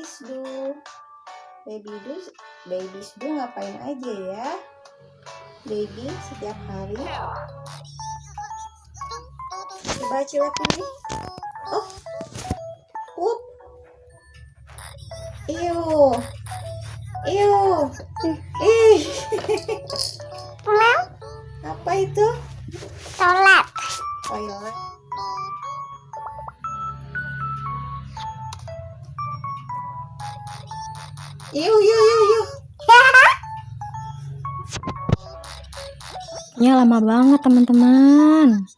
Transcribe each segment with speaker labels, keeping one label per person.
Speaker 1: Sdu. Baby Sdu ngapain aja ya? Baby setiap hari. Coba Acila pilih. Oh, pup. Iu. Ih. Apa itu?
Speaker 2: Toilet.
Speaker 1: Iu.
Speaker 3: Ya lama banget teman-teman.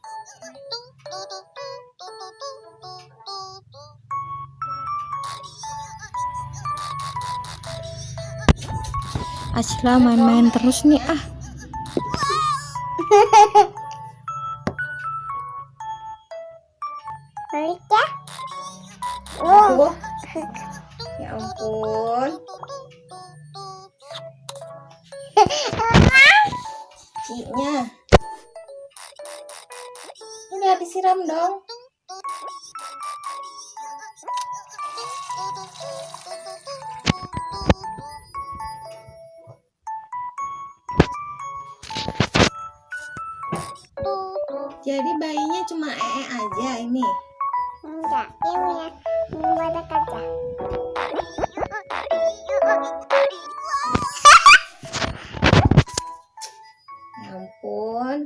Speaker 3: Acila main-main terus nih ah.
Speaker 2: Balik ya.
Speaker 1: Aduh. Ya ampun. Cinya. Udah disiram dong. Jadi bayinya cuma aja ini.
Speaker 2: Enggak, ini ya. Ini badak aja.
Speaker 1: Ya ampun.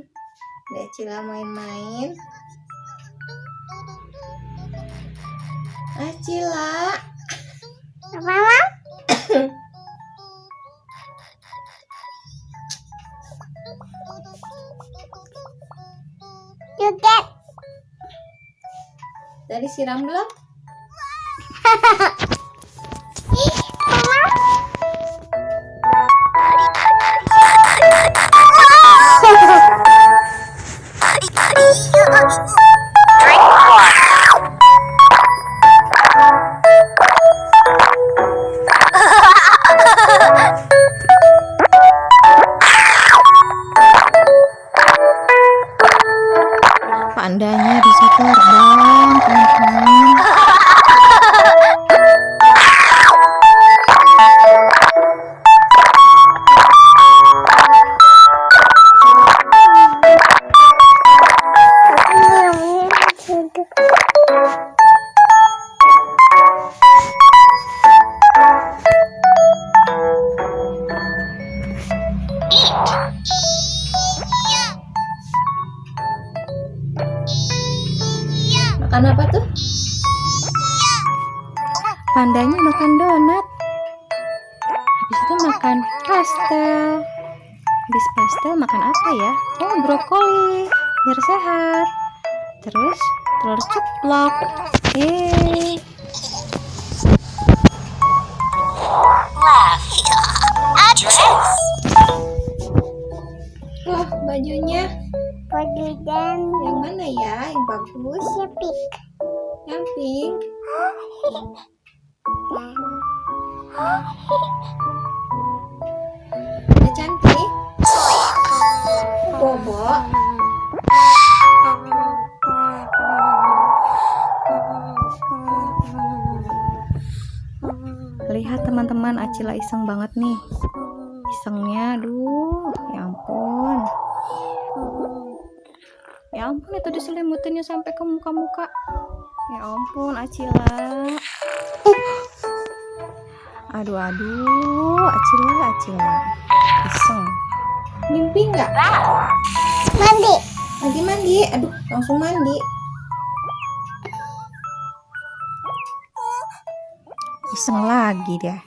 Speaker 1: Udah Acila main-main. Acila.
Speaker 2: Mama? You get.
Speaker 1: Dari siram belum?
Speaker 3: Pandanya bisa terbang teman-teman.
Speaker 1: Makan apa tuh?
Speaker 3: Pandanya makan donat. Habis itu makan pastel. Habis pastel makan apa ya? Oh, brokoli biar sehat. Terus telur ceplok.
Speaker 1: Wah, bajunya
Speaker 2: Baju dan
Speaker 1: yang mana ya? Yang bagus?
Speaker 2: sepik.
Speaker 1: Yang pink. Udah cantik. Bobo.
Speaker 3: Lihat teman-teman, Acila iseng banget nih. Isengnya, aduh, ya ampun. Ya ampun, itu diselimutinnya sampai ke muka-muka. Ya ampun, Acila. Aduh, Acila. Iseng.
Speaker 1: Mimpi nggak?
Speaker 2: Mandi.
Speaker 1: Mandi. Aduh, langsung mandi.
Speaker 3: Iseng lagi dia.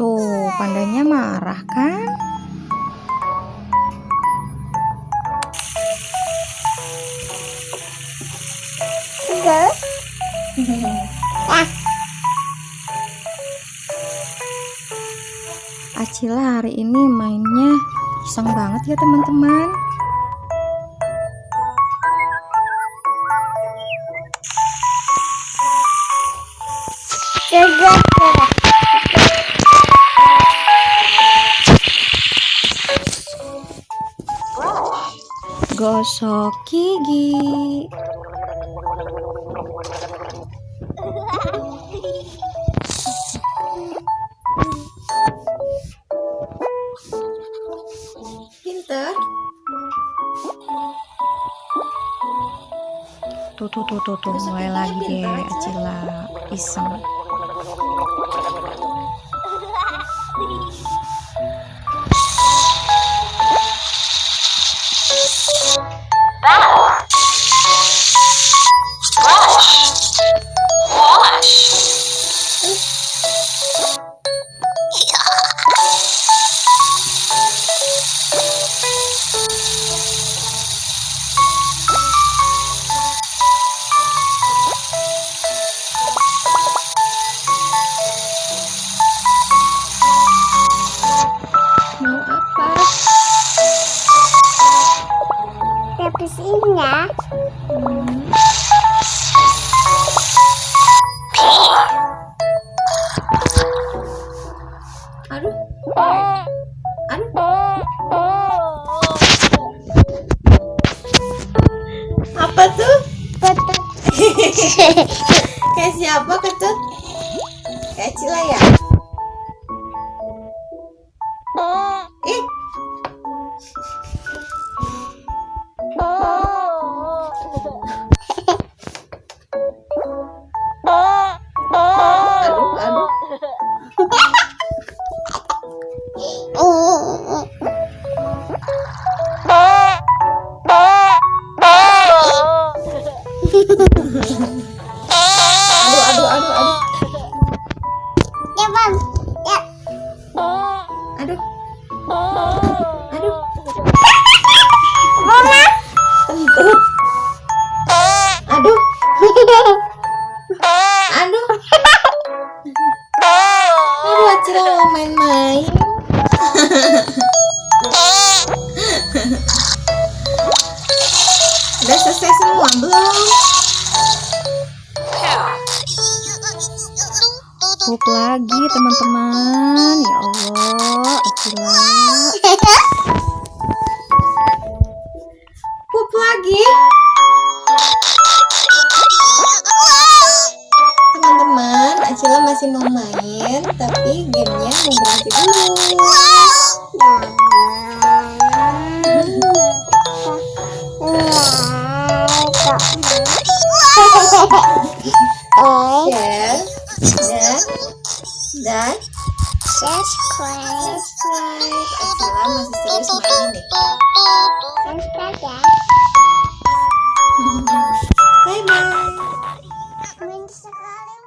Speaker 3: Tuh, pandanya marah kan?
Speaker 2: Enggak.
Speaker 3: Acila hari ini mainnya iseng banget ya teman-teman. Gosok gigi.
Speaker 1: Pinter.
Speaker 3: Tuh, mulai lagi deh Acila iseng.
Speaker 1: Mau apa?
Speaker 2: Terusin ya.
Speaker 1: Aduh. Aduh. Apa tuh? Kayak siapa ketut? Kayak Cila ya? Ih. Aduh. Aduh.
Speaker 2: Cepat. Ya.
Speaker 1: Aduh.
Speaker 2: Mama.
Speaker 1: Kentut. Aduh. Aduh, Acila mau main-main. Udah selesai semua belum?
Speaker 3: Pup lagi teman-teman. Ya Allah, Acila.
Speaker 1: Pup lagi. Teman-teman, Acila masih mau main, tapi gamenya mau berhenti dulu. Share dan
Speaker 2: Subscribe.
Speaker 1: Acila masih serius main nih.
Speaker 2: Subscribe ya.
Speaker 1: Bye bye.
Speaker 2: Main sekali.